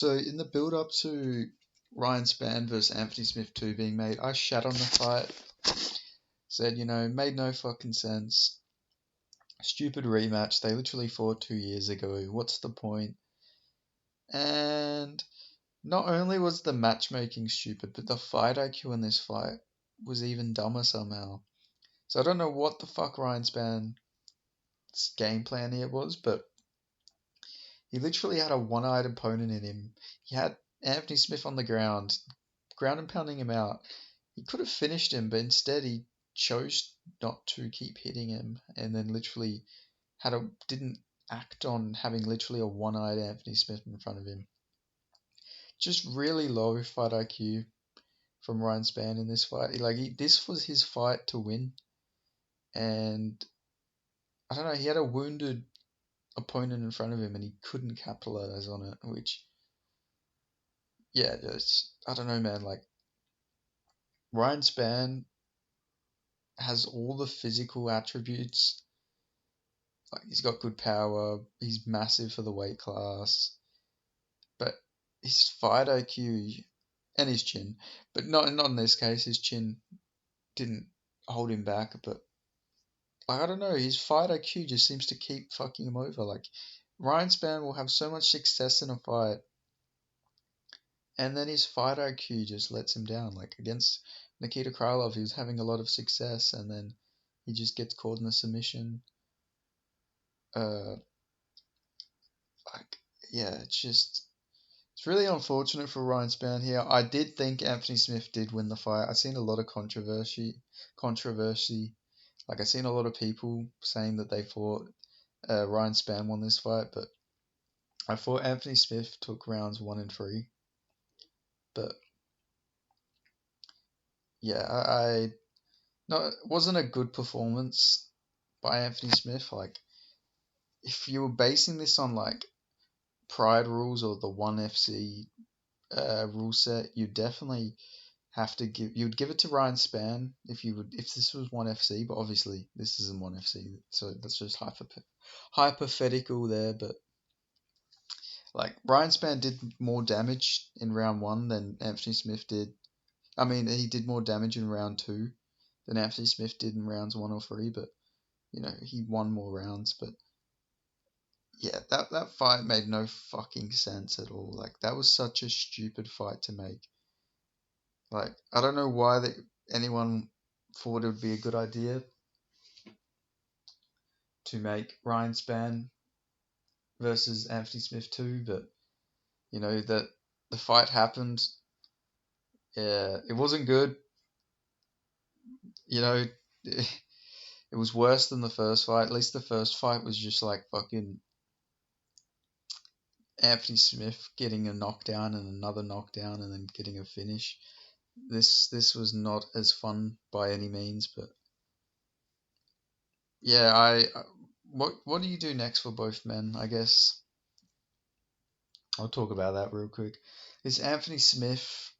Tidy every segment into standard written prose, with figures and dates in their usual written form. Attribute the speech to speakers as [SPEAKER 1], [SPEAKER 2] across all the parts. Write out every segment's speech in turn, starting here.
[SPEAKER 1] So in the build up to Ryan Spann versus Anthony Smith 2 being made, I shat on the fight. Said, made no fucking sense. Stupid rematch. They literally fought 2 years ago. What's the point? And not only was the matchmaking stupid, but the fight IQ in this fight was even dumber somehow. So I don't know what the fuck Ryan Spann's game plan here was, but he literally had a one-eyed opponent in him. He had Anthony Smith on the ground and pounding him out. He could have finished him, but instead he chose not to keep hitting him, and then literally didn't act on having literally a one-eyed Anthony Smith in front of him. Just really low fight IQ from Ryan Spann in this fight. This was his fight to win, and I don't know. He had a wounded opponent in front of him, and he couldn't capitalize on it. Which, yeah, just I don't know, man. Like Ryan Spann has all the physical attributes. Like he's got good power. He's massive for the weight class, but his fight IQ and his chin, but not in this case. His chin didn't hold him back, but like, I don't know. His fight IQ just seems to keep fucking him over. Like Ryan Spann will have so much success in a fight, and then his fight IQ just lets him down. Like against Nikita Krylov, he was having a lot of success, and then he just gets caught in a submission. Uh, like yeah, it's really unfortunate for Ryan Spann here. I did think Anthony Smith did win the fight. I've seen a lot of controversy. Like I've seen a lot of people saying that they thought Ryan Spann won this fight, but I thought Anthony Smith took rounds 1 and 3. But yeah, I no, it wasn't a good performance by Anthony Smith. Like if you were basing this on like Pride rules or the ONE FC rule set, you definitely you'd give it to Ryan Spann if this was ONE FC, but obviously this isn't ONE FC, so that's just hypothetical there. But like Ryan Spann did more damage in round 1 than Anthony Smith did. I mean, he did more damage in round 2 than Anthony Smith did in rounds 1 or 3, but he won more rounds. But yeah, that fight made no fucking sense at all. Like that was such a stupid fight to make. Like I don't know why anyone thought it would be a good idea to make Ryan Spann versus Anthony Smith 2, but that the fight happened. Yeah, it wasn't good. You know, it was worse than the first fight. At least the first fight was just like fucking Anthony Smith getting a knockdown and another knockdown and then getting a finish. This was not as fun by any means, but yeah, what do you do next for both men? I guess I'll talk about that real quick. Is Anthony Smith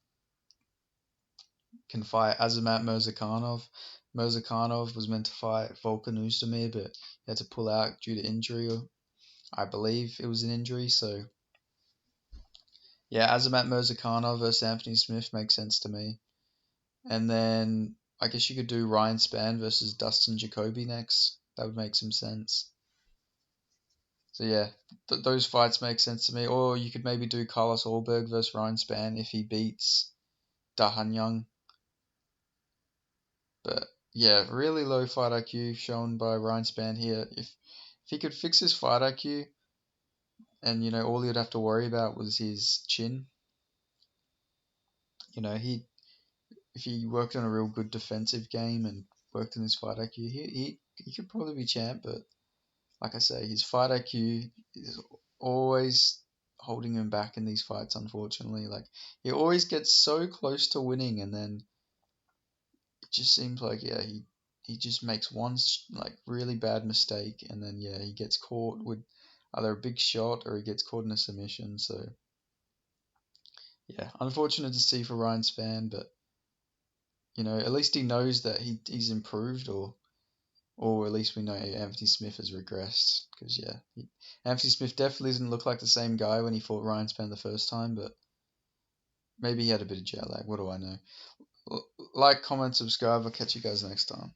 [SPEAKER 1] can fight Azamat Murzakanov. Murzakanov was meant to fight Volkan Oezdemir, but he had to pull out due to injury. I believe it was an injury, so yeah, Azamat Murzakanov versus Anthony Smith makes sense to me. And then I guess you could do Ryan Spann versus Dustin Jacoby next. That would make some sense. So yeah, those fights make sense to me. Or you could maybe do Carlos Ulberg versus Ryan Spann if he beats Dahan Young. But yeah, really low fight IQ shown by Ryan Spann here. If he could fix his fight IQ, and all he'd have to worry about was his chin. He if he worked on a real good defensive game and worked on his fight IQ, he could probably be champ. But like I say, his fight IQ is always holding him back in these fights. Unfortunately, like he always gets so close to winning, and then it just seems like he just makes one like really bad mistake, and then he gets caught with either a big shot or he gets caught in a submission. So yeah, unfortunate to see for Ryan Spann, but at least he knows that he's improved, or Or at least we know Anthony Smith has regressed. Because, yeah, Anthony Smith definitely doesn't look like the same guy when he fought Ryan Spann the first time, but maybe he had a bit of jet lag. What do I know? Like, comment, subscribe. I'll catch you guys next time.